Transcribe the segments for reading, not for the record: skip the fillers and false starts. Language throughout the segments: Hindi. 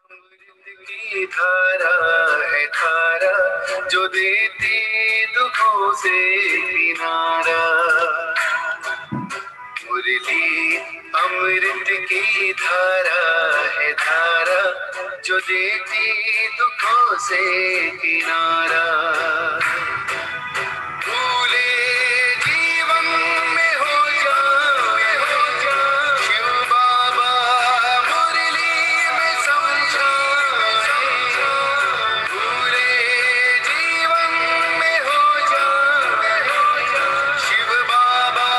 अमृत की धारा है धारा जो देती दुखों से किनारा। मुरली अमृत की धारा है धारा जो देती दुखों से किनारा। भूले जीवन में हो जाए शिव बाबा मुरली में समझाए। भूले जीवन में हो जाए शिव बाबा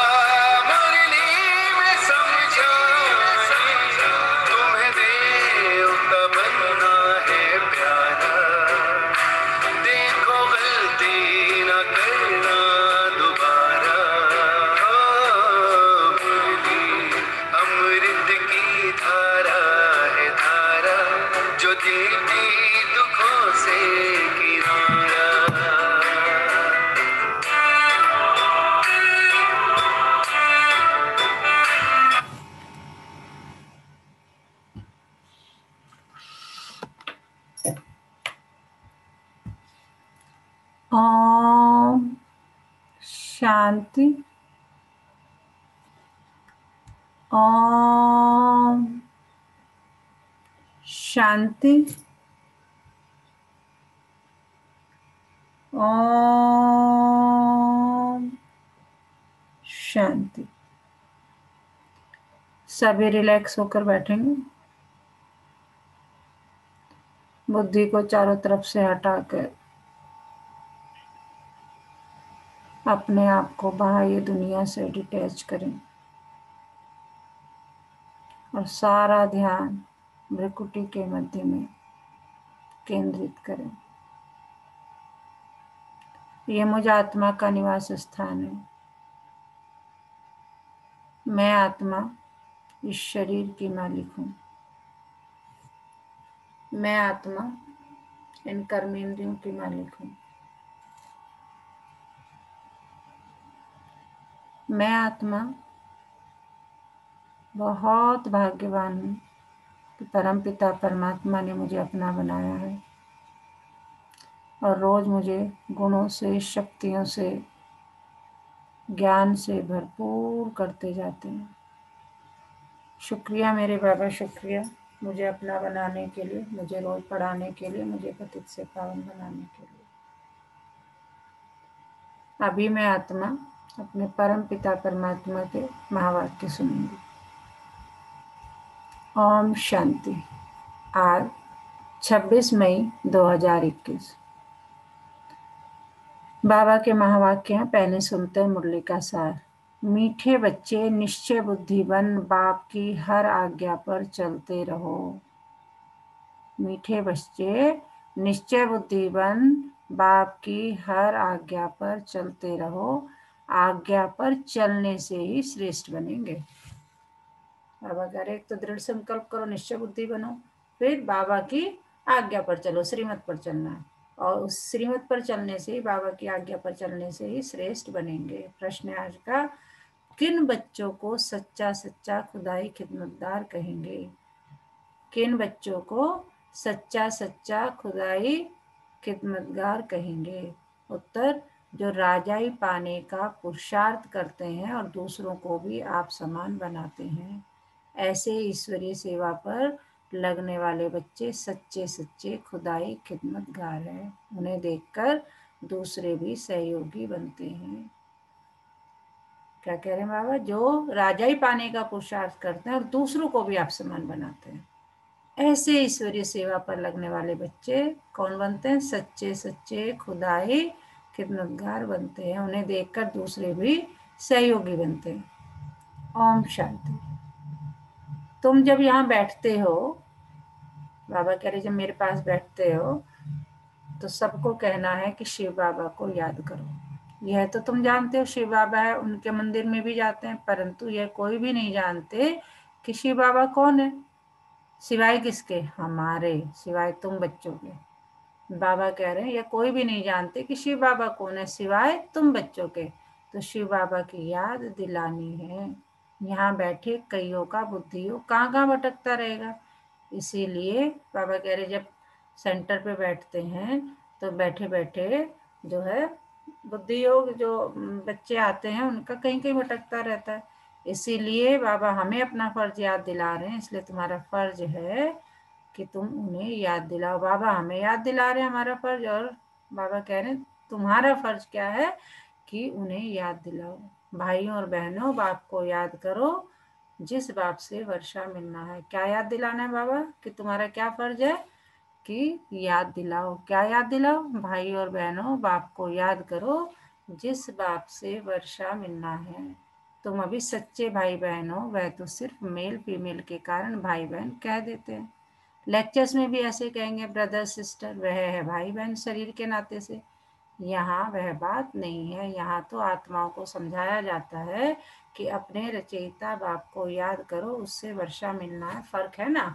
मुरली में समझाए। तुम्हें देव का बनना है प्यारा, देखो गलती न करना दोबारा। मुरली अमृत की धारा है धारा जो देती दुखों से किनारा। ओम शांति। ओम शांति। ओम शांति। सभी रिलैक्स होकर बैठेंगे। बुद्धि को चारों तरफ से हटाकर अपने आप को बाह्य दुनिया से डिटैच करें और सारा ध्यान भ्रुकुटी के मध्य में केंद्रित करें। ये मुझ आत्मा का निवास स्थान है। मैं आत्मा इस शरीर की मालिक हूँ। मैं आत्मा इन कर्मेंद्रियों की मालिक हूँ। मैं आत्मा बहुत भाग्यवान हूँ कि परमपिता परमात्मा ने मुझे अपना बनाया है और रोज मुझे गुणों से, शक्तियों से, ज्ञान से भरपूर करते जाते हैं। शुक्रिया मेरे बाबा, शुक्रिया मुझे अपना बनाने के लिए, मुझे रोज पढ़ाने के लिए, मुझे पतित से पावन बनाने के लिए। अभी मैं आत्मा अपने परम पिता परमात्मा के महावाक्य सुनूंगी। ओम शांति। आज 26 मई 2021। बाबा के महावाक्य हैं। पहले सुनते हैं मुरली का सार। मीठे बच्चे निश्चय बुद्धि बन, बाप की हर आज्ञा पर चलते रहो। मीठे बच्चे निश्चय बुद्धि बन, बाप की हर आज्ञा पर चलते रहो। आज्ञा पर चलने से ही श्रेष्ठ बनेंगे। बाबा कह रहे एक तो दृढ़ संकल्प करो, निश्चय बुद्धि बनो, फिर बाबा की आज्ञा पर चलो, श्रीमत पर चलना है और उस श्रीमत पर चलने से ही, बाबा की आज्ञा पर चलने से ही श्रेष्ठ बनेंगे। प्रश्न आज का, किन बच्चों को सच्चा सच्चा खुदाई खिदमतगार कहेंगे? किन बच्चों को सच्चा सच्चा खुदाई खिदमतगार कहेंगे? उत्तर, जो राजाई पाने का पुरुषार्थ करते हैं और दूसरों को भी आप समान बनाते हैं। ऐसे ईश्वरीय सेवा पर लगने वाले बच्चे सच्चे सच्चे खुदाई खिदमतगार हैं। उन्हें देखकर दूसरे भी सहयोगी बनते हैं। क्या कह रहे हैं बाबा? जो राजाई पाने का पुरुषार्थ करते हैं और दूसरों को भी आप समान बनाते हैं, ऐसे ईश्वरीय सेवा पर लगने वाले बच्चे कौन बनते हैं? सच्चे सच्चे खुदाई खिदमतगार बनते हैं। उन्हें देखकर दूसरे भी सहयोगी बनते हैं। ओम शांति। तुम जब यहाँ बैठते हो, बाबा कह रहे जब मेरे पास बैठते हो तो सबको कहना है कि शिव बाबा को याद करो। यह तो तुम जानते हो शिव बाबा है, उनके मंदिर में भी जाते हैं, परंतु यह कोई भी नहीं जानते कि शिव बाबा कौन है। सिवाय किसके? हमारे, सिवाय तुम बच्चों के। बाबा कह रहे हैं यह कोई भी नहीं जानते कि शिव बाबा कौन है सिवाय तुम बच्चों के। तो शिव बाबा की याद दिलानी है। यहाँ बैठे कईयों का बुद्धियों कहाँ कहाँ भटकता रहेगा। इसीलिए बाबा कह रहे जब सेंटर पे बैठते हैं तो बैठे बैठे जो है बुद्धि योग जो बच्चे आते हैं उनका कहीं कहीं भटकता रहता है। इसीलिए बाबा हमें अपना फर्ज याद दिला रहे हैं, इसलिए तुम्हारा फर्ज है कि तुम उन्हें याद दिलाओ। बाबा हमें याद दिला रहे हैं हमारा फर्ज, और बाबा कह रहे हैं तुम्हारा फर्ज क्या है कि उन्हें याद दिलाओ। भाइयों और बहनों, बाप को याद करो जिस बाप से वर्षा मिलना है। क्या याद दिलाना है बाबा कि तुम्हारा क्या फर्ज है कि याद दिलाओ। क्या याद दिलाओ? भाई और बहनों, बाप को याद करो जिस बाप से वर्षा मिलना है। तुम अभी सच्चे भाई बहन हो, वह तो सिर्फ मेल फीमेल के कारण भाई बहन कह देते हैं। लेक्चर्स में भी ऐसे कहेंगे ब्रदर सिस्टर, वह है भाई बहन शरीर के नाते से। यहाँ वह बात नहीं है। यहाँ तो आत्माओं को समझाया जाता है कि अपने रचयिता बाप को याद करो, उससे वर्षा मिलना है। फर्क है ना।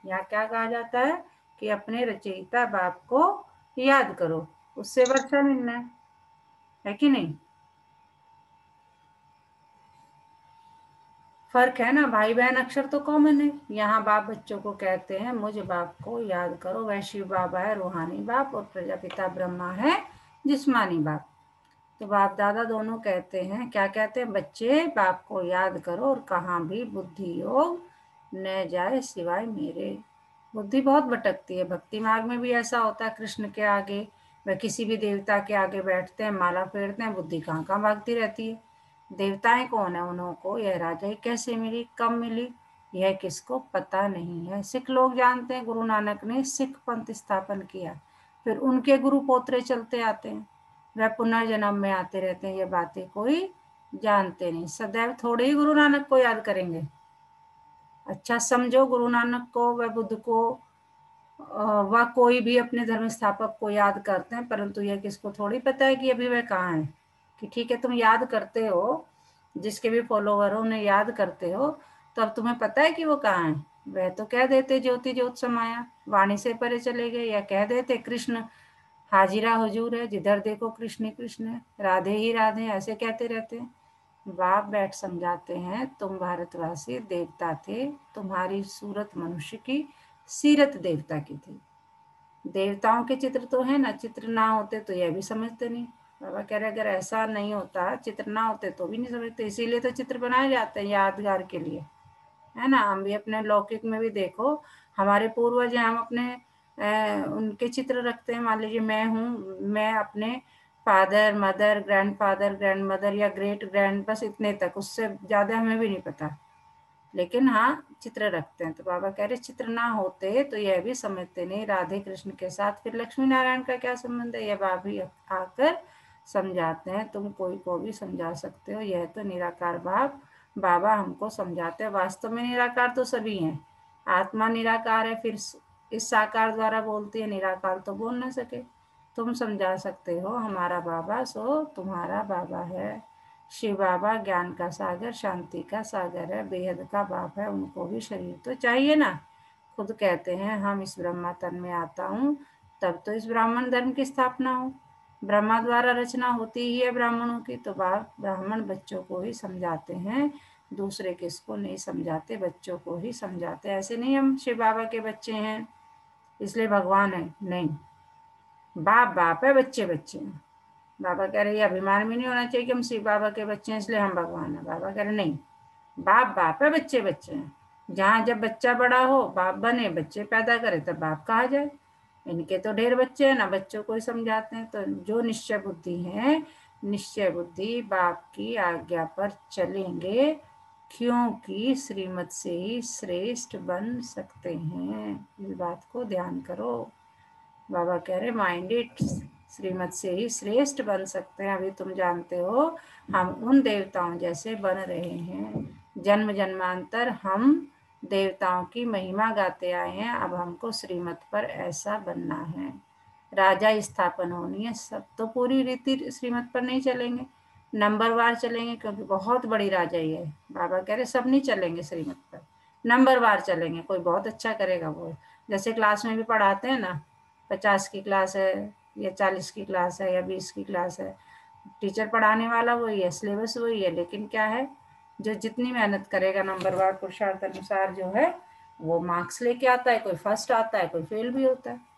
यहाँ क्या कहा जाता है कि अपने रचयिता बाप को याद करो, उससे वर्षा मिलना है कि नहीं। फर्क है ना। भाई बहन अक्षर तो कॉमन है। यहाँ बाप बच्चों को कहते हैं मुझ बाप को याद करो। वह शिव बाबा है रूहानी बाप, और प्रजापिता ब्रह्मा है जिस्मानी बाप। तो बाप दादा दोनों कहते हैं, क्या कहते हैं, बच्चे बाप को याद करो और कहाँ भी बुद्धि योग न जाए सिवाय मेरे। बुद्धि बहुत भटकती है। भक्ति मार्ग में भी ऐसा होता है। कृष्ण के आगे वह किसी भी देवता के आगे बैठते हैं, माला फेरते हैं, बुद्धि कहाँ कहाँ भागती रहती है। देवताएं कौन है, उनको यह राजाई कैसे मिली, कब मिली, यह किसको पता नहीं है। सिख लोग जानते हैं गुरु नानक ने सिख पंथ स्थापन किया, फिर उनके गुरु पोतरे चलते आते हैं, वह पुनर्जन्म में आते रहते हैं। ये बातें कोई जानते नहीं। सदैव थोड़े ही गुरु नानक को याद करेंगे। अच्छा समझो, गुरु नानक को व बुद्ध को व कोई भी अपने धर्म स्थापक को याद करते हैं, परंतु यह किसको थोड़ी पता है कि अभी वह कहाँ है। कि ठीक है तुम याद करते हो, जिसके भी फॉलोवर हो उन्हें याद करते हो, तो अब तुम्हें पता है कि वो कहाँ है। वह तो कह देते ज्योति ज्योत समाया, वाणी से परे चले गए, या कह देते कृष्ण हाजिरा हुजूर है, जिधर देखो कृष्ण ही कृष्ण है, राधे ही राधे, ऐसे कहते रहते हैं। बाप बैठ समझाते हैं, तुम भारतवासी देवता थे, तुम्हारी सूरत मनुष्य की, सीरत देवता की थी। देवताओं के चित्र तो है ना, चित्र ना होते तो यह भी समझते नहीं। बाबा कह रहे अगर ऐसा नहीं होता, चित्र ना होते तो भी नहीं समझते। इसीलिए तो चित्र बनाए जाते हैं यादगार के लिए, है ना। हम भी अपने लौकिक में भी देखो, हमारे पूर्वज हैं, हम अपने उनके चित्र रखते हैं। मान लीजिए मैं हूँ, मैं अपने father mother grandfather grand mother या ग्रेट ग्रैंड, बस इतने तक, उससे ज़्यादा हमें भी नहीं पता, लेकिन हाँ चित्र रखते हैं। तो बाबा कह रहे चित्र ना होते तो यह भी समझते नहीं राधे कृष्ण के साथ फिर लक्ष्मी नारायण का क्या संबंध है। यह बाबा भी आकर समझाते हैं, तुम कोई को भी समझा सकते हो, यह तो निराकार बाप बाबा हमको समझाते हैं। वास्तव में निराकार तो सभी हैं। आत्मा निराकार है, फिर इस साकार द्वारा बोलती है, निराकार तो बोल ना सके। तुम समझा सकते हो हमारा बाबा सो तुम्हारा बाबा है। शिव बाबा ज्ञान का सागर शांति का सागर है, बेहद का बाप है, उनको भी शरीर तो चाहिए ना। खुद कहते हैं हम इस ब्रह्मा तन में आता हूँ, तब तो इस ब्राह्मण धर्म की स्थापना हो। ब्रह्मा द्वारा रचना होती ही है ब्राह्मणों की, तो बाप ब्राह्मण बच्चों को ही समझाते हैं, दूसरे किसको नहीं समझाते, बच्चों को ही समझाते। ऐसे नहीं हम शिव बाबा के बच्चे हैं इसलिए भगवान है, नहीं। बाप बाप है, बच्चे बच्चे हैं। बाबा कह रहे ये अभिमान भी नहीं होना चाहिए कि हम शिव बाबा के बच्चे हैं इसलिए हम भगवान हैं। बाबा कह रहे नहीं, बाप बाप है, बच्चे बच्चे हैं। जहाँ जब बच्चा बड़ा हो, बाप बने, बच्चे पैदा करे, तब बाप कहा जाए। इनके तो ढेर बच्चे हैं ना, बच्चों को ही समझाते हैं। तो जो निश्चय बुद्धि है, निश्चय बुद्धि बाप की आज्ञा पर चलेंगे, क्योंकि श्रीमत से ही श्रेष्ठ बन सकते हैं। इस बात को ध्यान करो। बाबा कह रहे माइंडेड श्रीमत से ही श्रेष्ठ बन सकते हैं। अभी तुम जानते हो हम उन देवताओं जैसे बन रहे हैं। जन्म जन्मांतर हम देवताओं की महिमा गाते आए हैं, अब हमको श्रीमत पर ऐसा बनना है। राजा स्थापन होनी है, सब तो पूरी रीति श्रीमत पर नहीं चलेंगे, नंबरवार चलेंगे, क्योंकि बहुत बड़ी राजाई है। बाबा कह रहे सब नहीं चलेंगे श्रीमत पर, नंबरवार चलेंगे। कोई बहुत अच्छा करेगा वो, जैसे क्लास में भी पढ़ाते हैं ना, 50 की क्लास है या 40 की क्लास है या 20 की क्लास है, टीचर पढ़ाने वाला वही है, सिलेबस वही है, लेकिन क्या है, जो जितनी मेहनत करेगा नंबरवार पुरुषार्थ अनुसार जो है वो मार्क्स लेके आता है, कोई फर्स्ट आता है, कोई फेल भी होता है।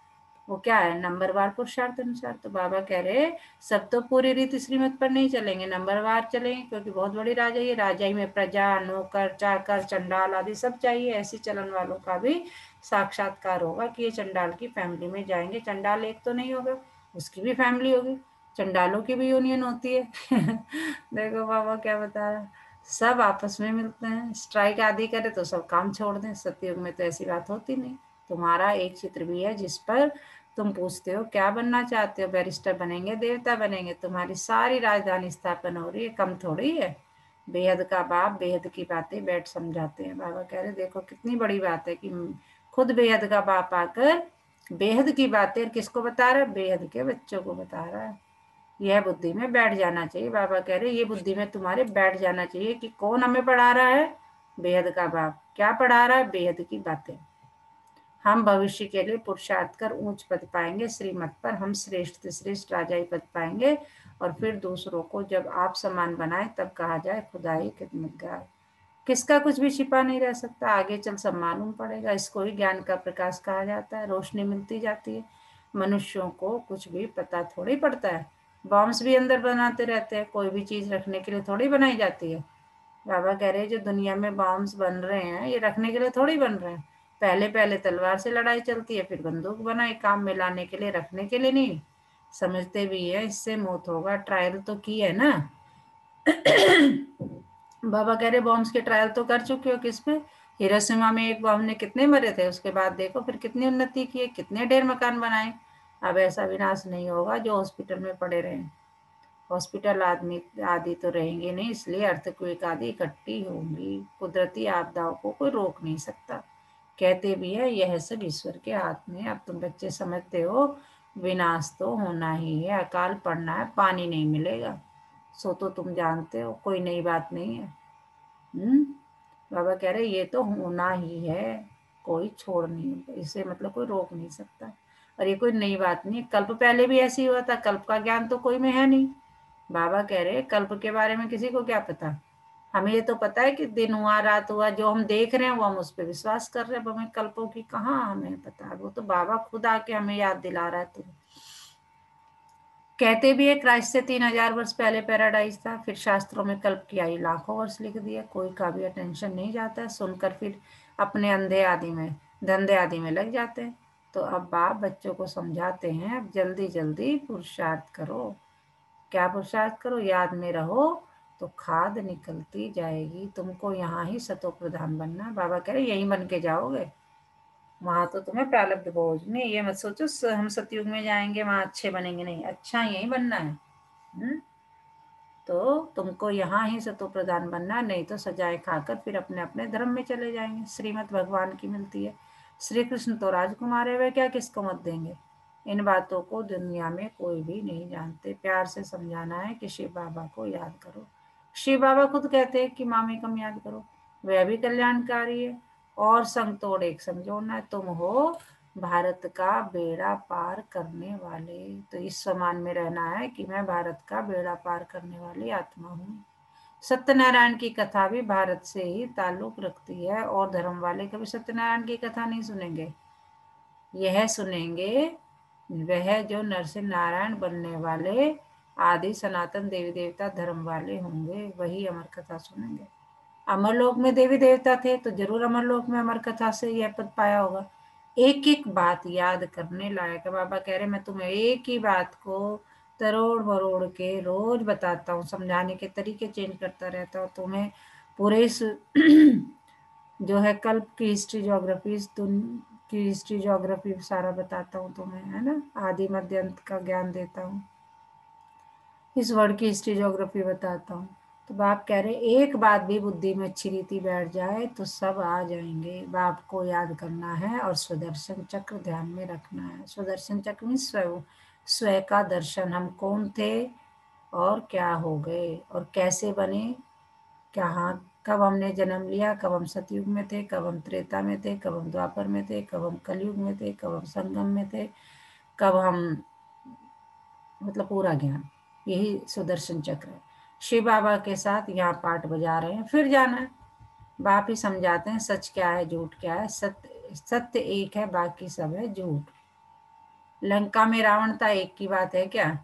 वो क्या है, नंबरवार पुरुषार्थ अनुसार। तो बाबा कह रहे सब तो पूरी रीति श्रीमत पर नहीं चलेंगे, नंबरवार चलेंगे, क्योंकि बहुत बड़ी राजाई है। राजाई में प्रजा, नौकर, चाकर, चंडाल आदि सब चाहिए। ऐसी चलन वालों का भी साक्षात्कार होगा कि ये चंडाल की फैमिली में जाएंगे। चंडाल एक तो नहीं होगा, उसकी भी फैमिली होगी, चंडालों की भी यूनियन होती है। देखो बाबा क्या बता रहा है, सब आपस में मिलते हैं, स्ट्राइक आदि करे तो सब काम छोड़ दें। सतयुग में तो ऐसी बात होती नहीं। तुम्हारा एक चित्र भी है जिस पर तुम पूछते हो क्या बनना चाहते हो, बैरिस्टर बनेंगे, देवता बनेंगे, तुम्हारी सारी राजधानी स्थापन हो रही है, कम थोड़ी है। बेहद का बाप बेहद की बातें बैठ समझाते हैं। बाबा कह रहे देखो कितनी बड़ी बात है कि खुद बेहद का बाप आकर बेहद की बातें किसको बता रहा है, बेहद के बच्चों को बता रहा है। यह बुद्धि में बैठ जाना चाहिए। बाबा कह रहे ये बुद्धि में तुम्हारे बैठ जाना चाहिए कि कौन हमें पढ़ा रहा है, बेहद का बाप। क्या पढ़ा रहा है, बेहद की बातें। हम भविष्य के लिए पुरुषार्थ कर ऊंच पद पाएंगे, श्रीमत पर हम श्रेष्ठ से श्रेष्ठ राजाई पद पाएंगे। और फिर दूसरों को जब आप समान बनाए तब कहा जाए खुदाई खिदमतगार। किसका कुछ भी छिपा नहीं रह सकता, आगे चल सब मालूम पड़ेगा। इसको ही ज्ञान का प्रकाश कहा जाता है, रोशनी मिलती जाती है। मनुष्यों को कुछ भी पता थोड़ी पड़ता है, बॉम्ब्स भी अंदर बनाते रहते हैं, कोई भी चीज रखने के लिए थोड़ी बनाई जाती है। बाबा कह रहे हैं जो दुनिया में बॉम्ब्स बन रहे हैं ये रखने के लिए थोड़ी बन रहे हैं। पहले पहले तलवार से लड़ाई चलती है, फिर बंदूक बनाई, काम में लाने के लिए, रखने के लिए नहीं। समझते भी है इससे मौत होगा, ट्रायल तो की है ना। बाबा कह रहे बॉम्ब्स के ट्रायल तो कर चुके हो, किस पे, हिरोशिमा में एक बॉम्ब ने कितने मरे थे, उसके बाद देखो फिर कितनी उन्नति की है, कितने ढेर मकान बनाए। अब ऐसा विनाश नहीं होगा जो हॉस्पिटल में पड़े रहे। हॉस्पिटल आदमी आदि तो रहेंगे नहीं, इसलिए अर्थक्वेक आदि इकट्ठी होंगी। कुदरती आपदाओं को कोई रोक नहीं सकता। कहते भी है यह सब ईश्वर के हाथ में। अब तुम बच्चे समझते हो विनाश तो होना ही है, अकाल पड़ना है, पानी नहीं मिलेगा, सो तो तुम जानते हो, कोई नई बात नहीं है। बाबा कह रहे ये तो होना ही है, कोई छोड़ नहीं, इसे मतलब कोई रोक नहीं सकता। और ये कोई नई बात नहीं, कल्प पहले भी ऐसे ही हुआ था, कल्प का ज्ञान तो कोई में है नहीं। बाबा कह रहे कल्प के बारे में किसी को क्या पता, हमें ये तो पता है कि दिन हुआ रात हुआ, जो हम देख रहे हैं वो हम उस पर विश्वास कर रहे हैं। अब हमें कल्पों की कहाँ हमें पता है, वो तो बाबा खुद आके हमें याद दिला रहा है। तो कहते भी है क्राइस्ट से 3000 वर्ष पहले पैराडाइज था, फिर शास्त्रों में कल्प की आयु लाखों वर्ष लिख दिया, कोई का भी अटेंशन नहीं जाता है, सुनकर फिर अपने अंधे आदि में धंधे आदि में लग जाते हैं। तो अब बाप बच्चों को समझाते हैं अब जल्दी जल्दी पुरुषार्थ करो। क्या पुरुषार्थ करो, याद में रहो तो खाद निकलती जाएगी। तुमको यहाँ ही सतो प्रधान बनना, बाबा कह रहे यहीं बन के जाओगे, वहां तो तुम्हें प्रारब्ध बोझ नहीं। ये मत सोचो हम सतयुग में जाएंगे वहां अच्छे बनेंगे, नहीं, अच्छा यहीं बनना है। तो तुमको यहाँ ही सतो प्रधान बनना, नहीं तो सजाएं खाकर फिर अपने अपने धर्म में चले जाएंगे। श्रीमत भगवान की मिलती है, श्री कृष्ण तो राजकुमार है, वे क्या किसको मत देंगे। इन बातों को दुनिया में कोई भी नहीं जानते। प्यार से समझाना है कि शिव बाबा को याद करो। शिव बाबा खुद कहते हैं कि मामी कम याद करो, वह भी कल्याणकारी है। और संग तोड़ एक संग जोड़ना है। तुम हो भारत का बेड़ा पार करने वाले, तो इस समान में रहना है कि मैं भारत का बेड़ा पार करने वाली आत्मा हूँ। सत्यनारायण की कथा भी भारत से ही ताल्लुक रखती है, और धर्म वाले कभी सत्यनारायण की कथा नहीं सुनेंगे। यह सुनेंगे वह जो नरसिंह नारायण बनने वाले आदि सनातन देवी देवता धर्म वाले होंगे, वही अमर कथा सुनेंगे। अमरलोक में देवी देवता थे तो जरूर अमरलोक में अमर कथा से यह पद पाया होगा। एक एक बात याद करने लायक है। बाबा कह रहे मैं तुम्हें एक ही बात को तरोड़ मरोड़ के रोज बताता हूँ, समझाने के तरीके चेंज करता रहता हूँ तुम्हें। पूरे इस जो है कल्प की हिस्ट्री ज्योग्राफी, की हिस्ट्री ज्योग्राफी सारा बताता हूँ तुम्हें, है ना। आदि मध्य अंत का ज्ञान देता हूँ, इस वर्ड की हिस्ट्री ज्योग्राफी बताता हूँ। तो बाप कह रहे एक बात भी बुद्धि में अच्छी रीति बैठ जाए तो सब आ जाएंगे। बाप को याद करना है और स्वदर्शन चक्र ध्यान में रखना है। स्वदर्शन चक्र में स्व का दर्शन, हम कौन थे और क्या हो गए और कैसे बने, कहाँ कब हमने जन्म लिया, कब हम सतयुग में थे, कब हम त्रेता में थे, कब हम द्वापर में थे, कब हम कलयुग में थे, कब हम संगम में थे, कब हम, मतलब पूरा ज्ञान। यही सुदर्शन चक्र है। शिव बाबा के साथ यहाँ पाठ बजा रहे हैं, फिर जाना है। बाप ही समझाते हैं सच क्या है झूठ क्या है। सत्य एक है, बाकी सब है झूठ। लंका में रावण था, एक की बात है क्या?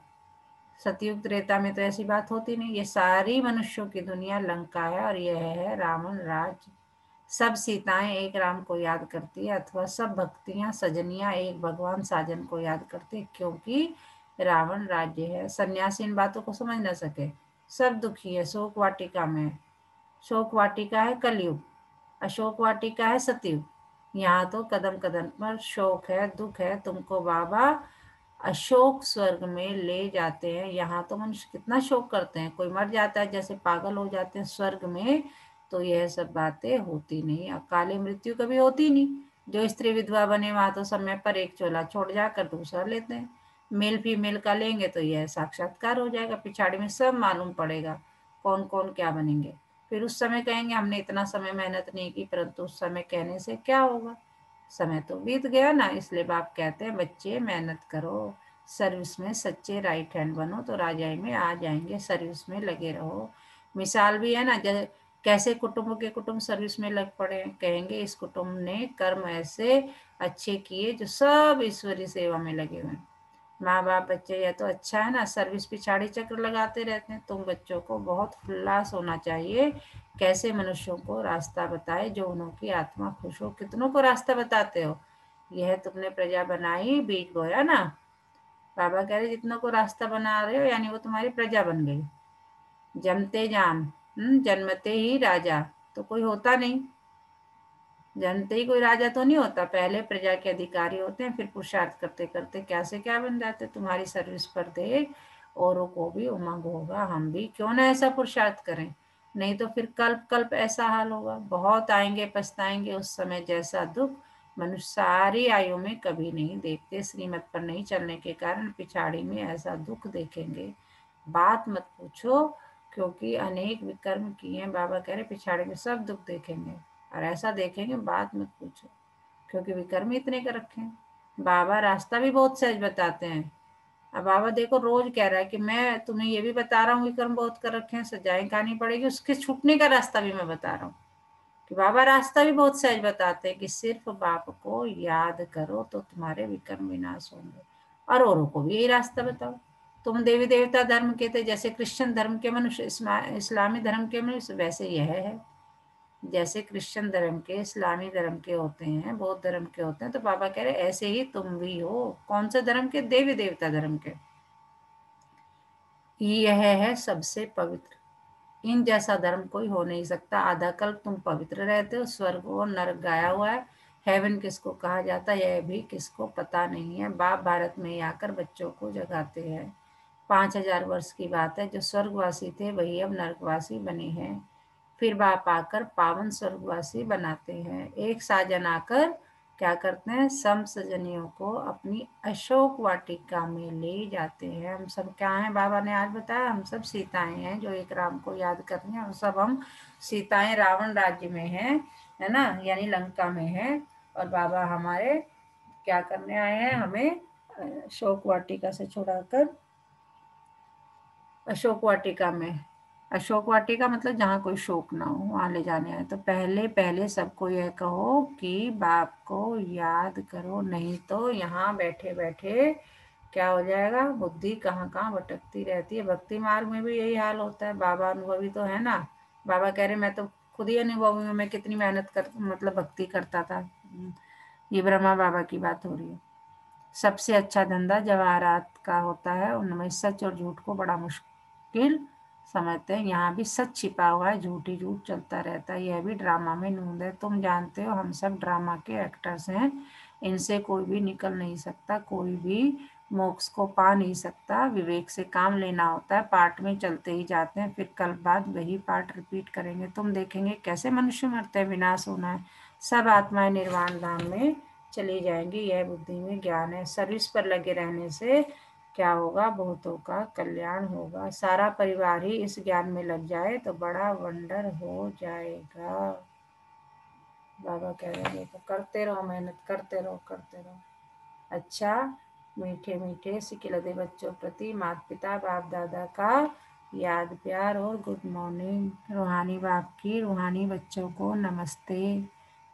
सतयुग त्रेता में तो ऐसी बात होती नहीं। ये सारी मनुष्यों की दुनिया लंका है और यह है रावण राज्य। सब सीताएं एक राम को याद करती है, अथवा सब भक्तियां सजनियां एक भगवान साजन को याद करती है, क्योंकि रावण राज्य है। सन्यासी इन बातों को समझ न सके, सब दुखी है, शोक वाटिका में है। शोक वाटिका है कलयुग, अशोक वाटिका है सतयुग। यहाँ तो कदम कदम पर शोक है, दुख है। तुमको बाबा अशोक स्वर्ग में ले जाते हैं। यहाँ तो मनुष्य कितना शोक करते हैं, कोई मर जाता है जैसे पागल हो जाते हैं। स्वर्ग में तो यह सब बातें होती नहीं, अकाली मृत्यु कभी होती नहीं। जो स्त्री विधवा बने वहां तो समय पर एक चोला छोड़ जाकर दूसरा लेते हैं। मेल फीमेल का लेंगे तो यह साक्षात्कार हो जाएगा, पिछाड़ी में सब मालूम पड़ेगा कौन कौन क्या बनेंगे। फिर उस समय कहेंगे हमने इतना समय मेहनत नहीं की, परंतु उस समय कहने से क्या होगा, समय तो बीत गया ना। इसलिए बाप कहते हैं बच्चे मेहनत करो, सर्विस में सच्चे राइट हैंड बनो तो राजाई में आ जाएंगे। सर्विस में लगे रहो। मिसाल भी है ना, जैसे कैसे कुटुंब के कुटुंब सर्विस में लग पड़े हैं। कहेंगे इस कुटुंब ने कर्म ऐसे अच्छे किए जो सब ईश्वरी सेवा में लगे हुए हैं। माँ बाप बच्चे, यह तो अच्छा है ना, सर्विस पिछाड़ी चक्र लगाते रहते हैं। तुम बच्चों को बहुत उल्लास होना चाहिए, कैसे मनुष्यों को रास्ता बताए जो उनकी आत्मा खुश हो। कितनों को रास्ता बताते हो? यह तुमने प्रजा बनाई, बीज बोया ना। बाबा कह रहे जितनों को रास्ता बना रहे हो, यानी वो तुम्हारी प्रजा बन गई। जमते जाम, जन्मते ही राजा तो कोई होता नहीं। जनते ही कोई राजा तो नहीं होता, पहले प्रजा के अधिकारी होते हैं, फिर पुरुषार्थ करते करते क्या से क्या बन जाते। तुम्हारी सर्विस पर देख औरों को भी उमंग होगा, हम भी क्यों ना ऐसा पुरुषार्थ करें। नहीं तो फिर कल्प कल्प ऐसा हाल होगा, बहुत आएंगे पछताएंगे उस समय। जैसा दुख मनुष्य सारी आयु में कभी नहीं देखते, श्रीमत पर नहीं चलने के कारण पिछाड़ी में ऐसा दुख देखेंगे। बात मत पूछो, क्योंकि अनेक विकर्म किए हैं। बाबा कह रहे पिछाड़ी में सब दुख देखेंगे, और ऐसा देखेंगे बात मत पूछो, क्योंकि विकर्म इतने कर रखे हैं। बाबा रास्ता भी बहुत सहज बताते हैं। अब बाबा देखो रोज कह रहा है कि मैं तुम्हें ये भी बता रहा हूँ विकर्म बहुत कर रखे हैं, सजाएं खानी पड़ेगी, उसके छूटने का रास्ता भी मैं बता रहा हूँ। कि बाबा रास्ता भी बहुत सहज बताते हैं कि सिर्फ बाप को याद करो तो तुम्हारे विकर्म विनाश होंगे। और औरों को भी यही रास्ता बताओ। तुम देवी देवता धर्म के थे, जैसे क्रिश्चियन धर्म के मनुष्य इस्लामी धर्म के मनुष्य, वैसे यह है। जैसे क्रिश्चियन धर्म के, इस्लामी धर्म के होते हैं, बौद्ध धर्म के होते हैं, तो बाबा कह रहे ऐसे ही तुम भी हो। कौन से धर्म के? देवी देवता धर्म के। यह है सबसे पवित्र, इन जैसा धर्म कोई हो नहीं सकता। आधा कल्प तुम पवित्र रहते हो, स्वर्ग और नरक गाया हुआ है। हेवन किसको कहा जाता है यह भी किसको पता नहीं है। बाप भारत में ही आकर बच्चों को जगाते हैं। 5,000 वर्ष की बात है, जो स्वर्गवासी थे वही अब नरकवासी बने हैं। फिर बाप आकर पावन स्वर्गवासी बनाते हैं। एक साजन आकर क्या करते हैं, सम सजनियों को अपनी अशोक वाटिका में ले जाते हैं। हम सब क्या हैं, बाबा ने आज बताया, हम सब सीताएं हैं जो एक राम को याद कर रही हैं। हम सब सीताएं रावण राज्य में हैं, है ना, यानी लंका में हैं। और बाबा हमारे क्या करने आए हैं, हमें अशोक वाटिका से छुड़ाकर अशोक वाटिका में, अशोक वाटिका मतलब जहाँ कोई शोक ना हो, वहां ले जाने आए। तो पहले पहले सबको यह कहो कि बाप को याद करो, नहीं तो यहाँ बैठे बैठे क्या हो जाएगा, बुद्धि कहाँ कहाँ भटकती रहती है। भक्ति मार्ग में भी यही हाल होता है। बाबा अनुभवी तो है ना। बाबा कह रहे मैं तो खुद ही अनुभवी हूँ, मैं कितनी मेहनत कर मतलब भक्ति करता था। ये ब्रह्मा बाबा की बात हो रही है। सबसे अच्छा धंधा जवाहरात का होता है, उनमें सच और झूठ को बड़ा मुश्किल समझते हैं। यहाँ भी सच छिपा हुआ है, झूठ ही झूठ चलता रहता है। यह भी ड्रामा में नूंद है। तुम जानते हो हम सब ड्रामा के एक्टर्स हैं, इनसे कोई भी निकल नहीं सकता, कोई भी मोक्ष को पा नहीं सकता। विवेक से काम लेना होता है, पार्ट में चलते ही जाते हैं, फिर कल बाद वही पार्ट रिपीट करेंगे। तुम देखेंगे कैसे मनुष्य मरते हैं, विनाश होना है। सब आत्माएं निर्वाण धाम में चली जाएंगी, यह बुद्धि में ज्ञान है। सर्विस पर लगे रहने से क्या होगा, बहुतों का कल्याण होगा। सारा परिवार ही इस ज्ञान में लग जाए तो बड़ा वंडर हो जाएगा। बाबा कह रहे हैं तो करते रहो, मेहनत करते रहो, करते रहो। अच्छा, मीठे मीठे सिकिलदे बच्चों प्रति माता पिता बाप दादा का याद प्यार और गुड मॉर्निंग। रूहानी बाप की रूहानी बच्चों को नमस्ते।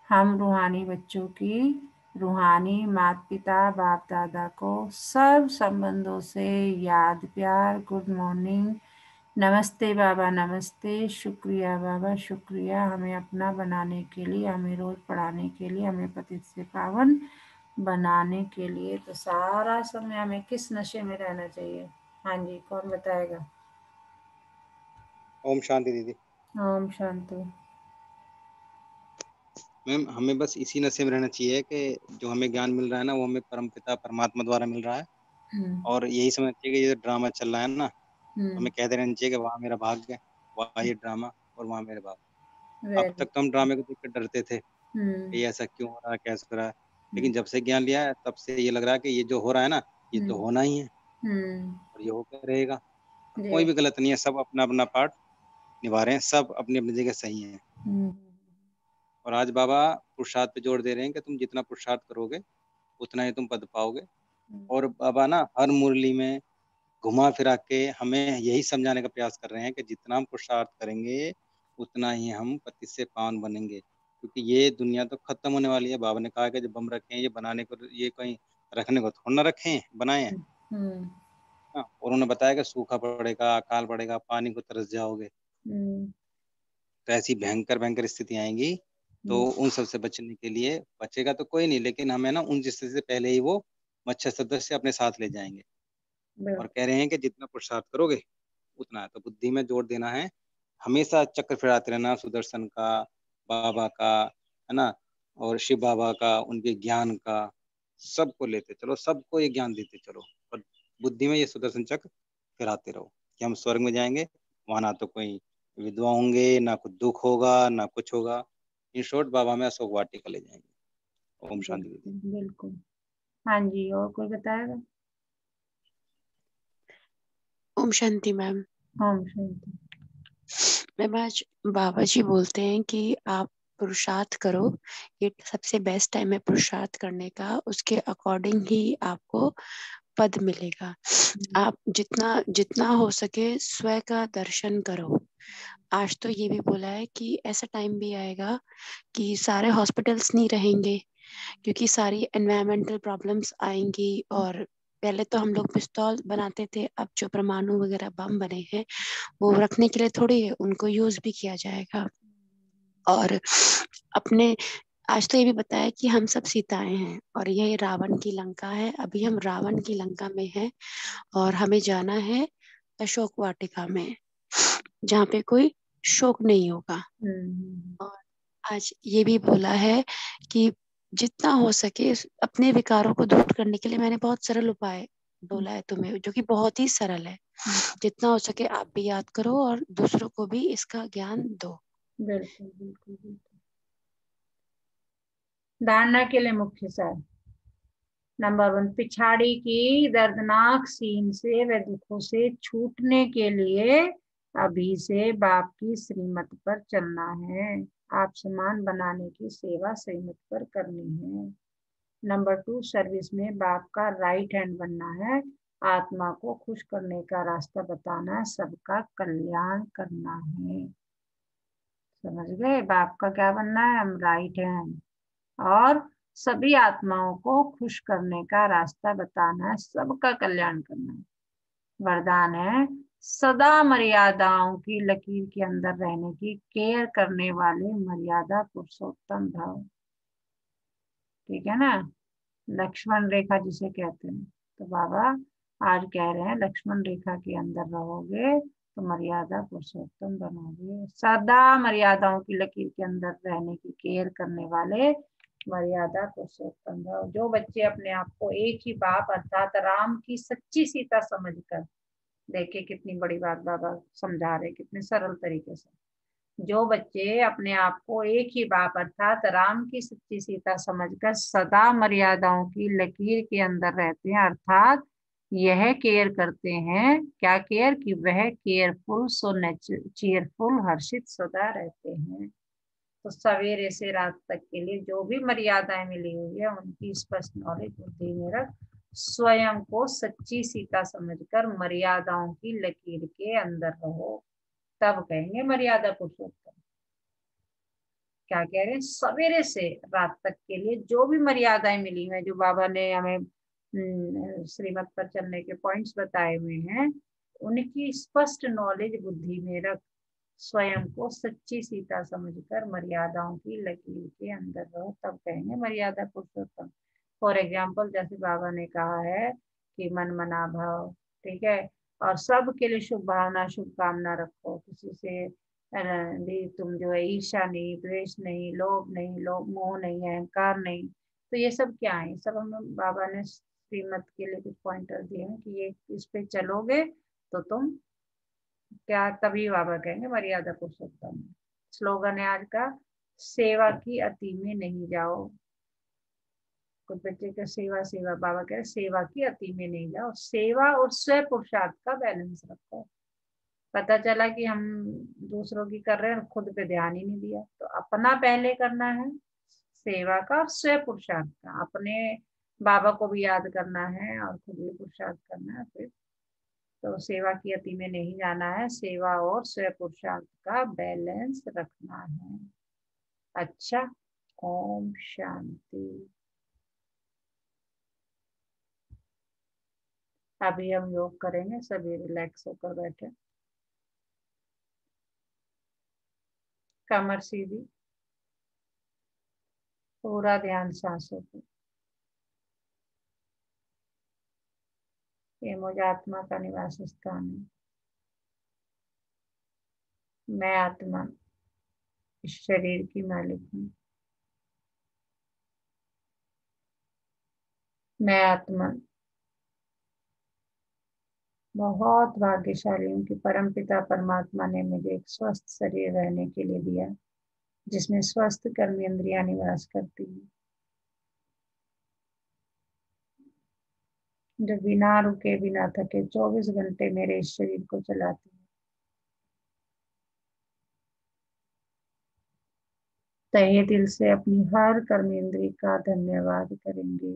हम रूहानी बच्चों की रूहानी माता पिता बाप दादा को सब संबंधों से याद प्यार गुड मॉर्निंग। नमस्ते बाबा नमस्ते। शुक्रिया बाबा शुक्रिया, हमें अपना बनाने के लिए, हमें रोज पढ़ाने के लिए, हमें पतित से पावन बनाने के लिए। तो सारा समय हमें किस नशे में रहना चाहिए? हाँ जी, कौन बताएगा? ओम शांति दीदी। ओम शांति। मैम हमें बस इसी नशे में रहना चाहिए कि जो हमें ज्ञान मिल रहा है ना वो हमें परमपिता परमात्मा द्वारा मिल रहा है, हम्म और यही समझना चाहिए कि ये जो ड्रामा चल रहा है ना, तो हम्म हमें कहते रहना चाहिए कि वहाँ मेरा भाग्य, वहाँ ये ड्रामा, और वहाँ मेरे बाप। अब वेरी। तक तो हम ड्रामे को देख कर डरते थे कि हम्म ये ऐसा क्यों हो रहा है, कैसे हो रहा है, हम्म लेकिन जब से ज्ञान लिया है तब से ये लग रहा है कि ये जो हो रहा है ना, ये तो हम्म होना ही है हम्म और ये होकर रहेगा, और जी। कोई भी गलत नहीं है, सब अपना अपना पार्ट निभा रहे हैं, सब अपनी अपनी जगह सही है। हम्म और आज बाबा पुरुषार्थ पे जोर दे रहे हैं कि तुम जितना पुरुषार्थ करोगे उतना ही तुम पद पाओगे। और बाबा ना हर मुरली में घुमा फिरा के हमें यही समझाने का प्रयास कर रहे हैं कि जितना हम पुरुषार्थ करेंगे उतना ही हम पति से पावन बनेंगे, क्योंकि ये दुनिया तो खत्म होने वाली है। बाबा ने कहा कि जब बम रखे हैं ये बनाने को, ये कहीं रखने को थोड़ा ना रखे हैं, बनाए हैं। हम्म हाँ, और उन्होंने बताया कि सूखा पड़ेगा, अकाल पड़ेगा, पानी को तरस जाओगे, हम्म तो ऐसी भयंकर भयंकर स्थिति आएंगी। तो उन सब से बचने के लिए, बचेगा तो कोई नहीं, लेकिन हमें ना उन स्थिति से पहले ही वो मच्छर सदस्य अपने साथ ले जाएंगे। और बिल्कुल। कह रहे हैं कि जितना पुरुषार्थ करोगे उतना है, तो बुद्धि में जोर देना है, हमेशा चक्र फिराते रहना सुदर्शन का, बाबा का, है ना, और शिव बाबा का, उनके ज्ञान का, सबको लेते चलो, सबको ये ज्ञान देते चलो, और बुद्धि में ये सुदर्शन चक्र फिराते रहो कि हम स्वर्ग में जाएंगे, वहां ना तो कोई विधवा होंगे, ना कुछ दुख होगा, ना कुछ होगा। इन शॉर्ट बाबा में अशोक वाटिका ले जाएंगे। ओम शांति दीदी। बिल्कुल बिल्कुल। हाँ जी, और कोई बताएगा? ओम शांति मैम। ओम शांति। मैम आज बाबा जी बोलते हैं कि आप पुरुषार्थ करो, ये सबसे बेस्ट टाइम है पुरुषार्थ करने का, उसके अकॉर्डिंग ही आपको पद मिलेगा। आप जितना जितना हो सके स्वयं का दर्शन करो। आज तो ये भी बोला है कि ऐसा टाइम भी आएगा कि सारे हॉस्पिटल्स नहीं रहेंगे, क्योंकि सारी एनवायरमेंटल प्रॉब्लम्स आएंगी। और पहले तो हम लोग पिस्तौल बनाते थे, अब जो परमाणु वगैरह बम बने हैं वो रखने के लिए थोड़ी है, उनको यूज भी किया जाएगा। और अपने आज तो ये भी बताया कि हम सब सीताएं हैं और ये रावण की लंका है। अभी हम रावण की लंका में हैं और हमें जाना है अशोक वाटिका में, जहाँ पे कोई शोक नहीं होगा। और आज ये भी बोला है कि जितना हो सके अपने विकारों को दूर करने के लिए मैंने बहुत सरल उपाय बोला है तुम्हें, जो कि बहुत ही सरल है। जितना हो सके आप भी याद करो और दूसरों को भी इसका ज्ञान दो। बिल्कुल बिल्कुल बिल्कुल। धारणा के लिए मुख्य सार। नंबर 1, पिछाड़ी की दर्दनाक सीन से व दुखों से छूटने के लिए अभी से बाप की श्रीमत पर चलना है। आप समान बनाने की सेवा श्रीमत पर करनी है। नंबर 2, सर्विस में बाप का राइट हैंड बनना है। आत्मा को खुश करने का रास्ता बताना है, सबका कल्याण करना है। समझ गए? बाप का क्या बनना है? हम राइट हैंड, और सभी आत्माओं को खुश करने का रास्ता बताना है, सबका कल्याण करना है। वरदान है सदा मर्यादाओं की लकीर के अंदर रहने की केयर करने वाले मर्यादा पुरुषोत्तम भाव। ठीक है ना? लक्ष्मण रेखा जिसे कहते हैं। तो बाबा आज कह रहे हैं लक्ष्मण रेखा के अंदर रहोगे तो मर्यादा पुरुषोत्तम बनोगे। सदा मर्यादाओं की लकीर के अंदर रहने की केयर करने वाले मर्यादा पुरुषोत्तम भाव। जो बच्चे अपने आप को एक ही बाप अर्थात राम की सच्ची सीता समझकर, देखिए कितनी बड़ी बात बाबा समझा रहे, कितने सरल तरीके से। जो बच्चे अपने आप को एक ही बाप अर्थात राम की सच्ची सीता समझकर सदा मर्यादाओं की लकीर के अंदर रहते हैं, अर्थात यह केयर करते हैं, क्या केयर? कि वह केयरफुल सो चीयरफुल हर्षित सदा रहते हैं। तो सवेरे से रात तक के लिए जो भी मर्यादाएं मिली हुई है उनकी स्पष्ट नॉलेज बुद्धि में रख स्वयं को सच्ची सीता समझकर मर्यादाओं की लकीर के अंदर रहो, तब कहेंगे मर्यादा पुरुषोत्तम। क्या कह रहे हैं, सवेरे से रात तक के लिए जो भी मर्यादाएं मिली हैं, जो बाबा ने हमें श्रीमत पर चलने के पॉइंट्स बताए हुए हैं, उनकी स्पष्ट नॉलेज बुद्धि में रख स्वयं को सच्ची सीता समझकर मर्यादाओं की लकीर के अंदर रहो, तब कहेंगे मर्यादा पुरुषोत्तम। फॉर एग्जाम्पल, जैसे बाबा ने कहा है कि मन मना भाव, ठीक है, और सबके लिए शुभ भावना शुभकामना रखो, किसी से भी तुम जो है ईर्ष्या नहीं, द्वेष नहीं, लोभ मोह नहीं, अहंकार नहीं। तो ये सब क्या है, सब हमें बाबा ने श्रीमत के लिए कुछ पॉइंटर दिए हैं कि ये इस पे चलोगे तो तुम क्या, तभी बाबा कहेंगे मर्यादा पुरुषोत्तम। स्लोगन है आज का, सेवा की अति में नहीं जाओ। कुछ बच्चे का सेवा सेवा, बाबा कह रहे सेवा की अति में नहीं जाओ, सेवा और स्व पुरुषार्थ का बैलेंस रखो। पता चला कि हम दूसरों की कर रहे हैं, खुद पे ध्यान ही नहीं दिया, तो अपना पहले करना है सेवा का, और स्व पुरुषार्थ का, अपने बाबा को भी याद करना है और खुद भी पुरुषार्थ करना है। फिर तो सेवा की अति में नहीं जाना है, सेवा और स्व पुरुषार्थ का बैलेंस रखना है। अच्छा, ओम शांति। अभी हम योग करेंगे, सभी रिलैक्स होकर बैठे, कमर सीधी, पूरा ध्यान सांसों पे। ये मुझ आत्मा का निवास स्थान है। मैं आत्मा इस शरीर की मालिक हूँ। मैं आत्मा बहुत भाग्यशाली हूँ कि परमपिता परमात्मा ने मुझे एक स्वस्थ शरीर रहने के लिए दिया, जिसमें स्वस्थ कर्मेंद्रियां निवास करती हैं, जो बिना रुके बिना थके 24 घंटे मेरे इस शरीर को चलाती है। तहे दिल से अपनी हर कर्मेंद्री का धन्यवाद करेंगे,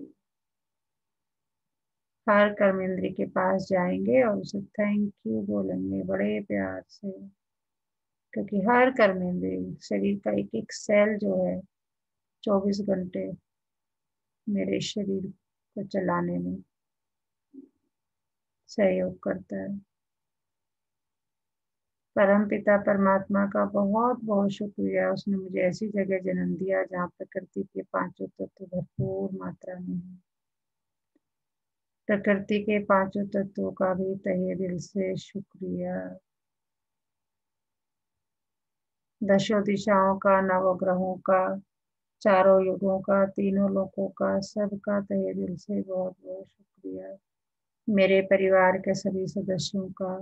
हर कर्मेंद्री के पास जाएंगे और उसे थैंक यू बोलेंगे बड़े प्यार से, क्योंकि हर कर्मेंद्री, शरीर का एक एक सेल जो है 24 घंटे मेरे शरीर को चलाने में सहयोग करता है। परम पिता परमात्मा का बहुत बहुत शुक्रिया, उसने मुझे ऐसी जगह जन्म दिया जहाँ प्रकृति के पांचों तत्व भरपूर मात्रा में है। प्रकृति के पांचों तत्वों का भी तहे दिल से शुक्रिया। दशों दिशाओं का, नवग्रहों का, चारों युगों का, तीनों लोकों का, सबका तहे दिल से बहुत बहुत शुक्रिया। मेरे परिवार के सभी सदस्यों का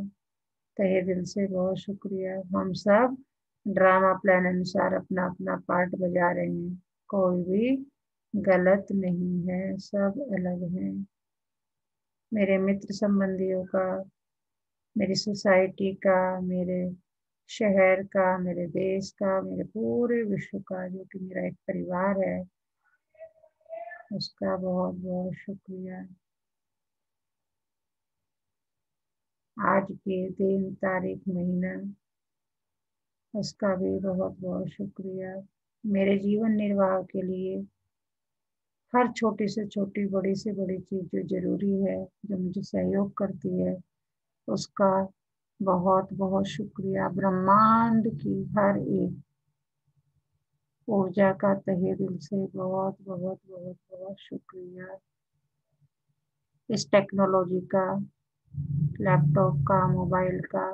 तहे दिल से बहुत शुक्रिया। हम सब ड्रामा प्लान अनुसार अपना अपना पार्ट बजा रहे हैं, कोई भी गलत नहीं है, सब अलग हैं। मेरे मित्र संबंधियों का, मेरी सोसाइटी का, मेरे शहर का, मेरे देश का, मेरे पूरे विश्व का, जो कि मेरा एक परिवार है, उसका बहुत बहुत शुक्रिया। आज के दिन, तारीख, महीना, उसका भी बहुत बहुत शुक्रिया। मेरे जीवन निर्वाह के लिए हर छोटी से छोटी, बड़ी से बड़ी चीज जो जरूरी है, जो मुझे सहयोग करती है, उसका बहुत बहुत शुक्रिया। ब्रह्मांड की हर एक ऊर्जा का तहे दिल से बहुत बहुत बहुत बहुत शुक्रिया। इस टेक्नोलॉजी का, लैपटॉप का, मोबाइल का,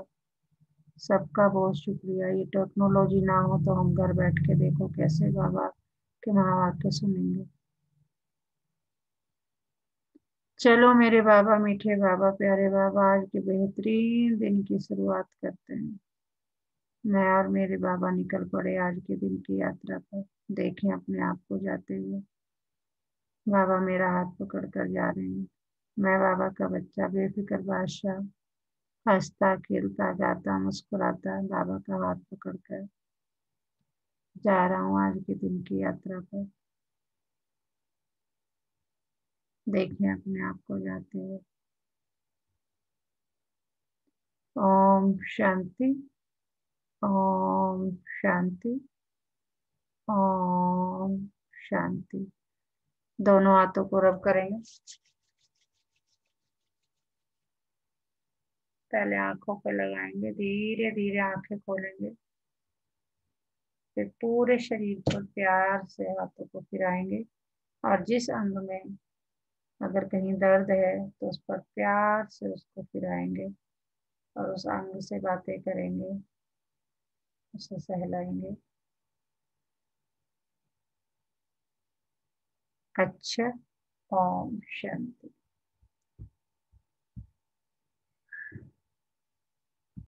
सबका बहुत शुक्रिया। ये टेक्नोलॉजी ना हो तो हम घर बैठ के देखो कैसे बाबा के महावाक्य सुनेंगे। चलो मेरे बाबा, मीठे बाबा, प्यारे बाबा, आज के बेहतरीन दिन की शुरुआत करते हैं। मैं और मेरे बाबा निकल पड़े आज के दिन की यात्रा पर। देखें अपने आप को जाते हुए। बाबा मेरा हाथ पकड़ कर जा रहे हैं। मैं बाबा का बच्चा, बेफिक्र बादशाह, हंसता खेलता गाता मुस्कुराता बाबा का हाथ पकड़ कर जा रहा हूँ आज के दिन की यात्रा पर। देखिए अपने आप को जाते हुए। ओम शांति, ओम शांति, ओम शांति। दोनों हाथों को रब करेंगे। पहले आंखों पे लगाएंगे, धीरे धीरे आंखें खोलेंगे, फिर पूरे शरीर पर प्यार से हाथों को फिराएंगे और जिस अंग में अगर कहीं दर्द है तो उस पर प्यार से उसको फिराएंगे और उस अंग से बातें करेंगे, उसे सहलाएंगे। अच्छा, ओम शांति।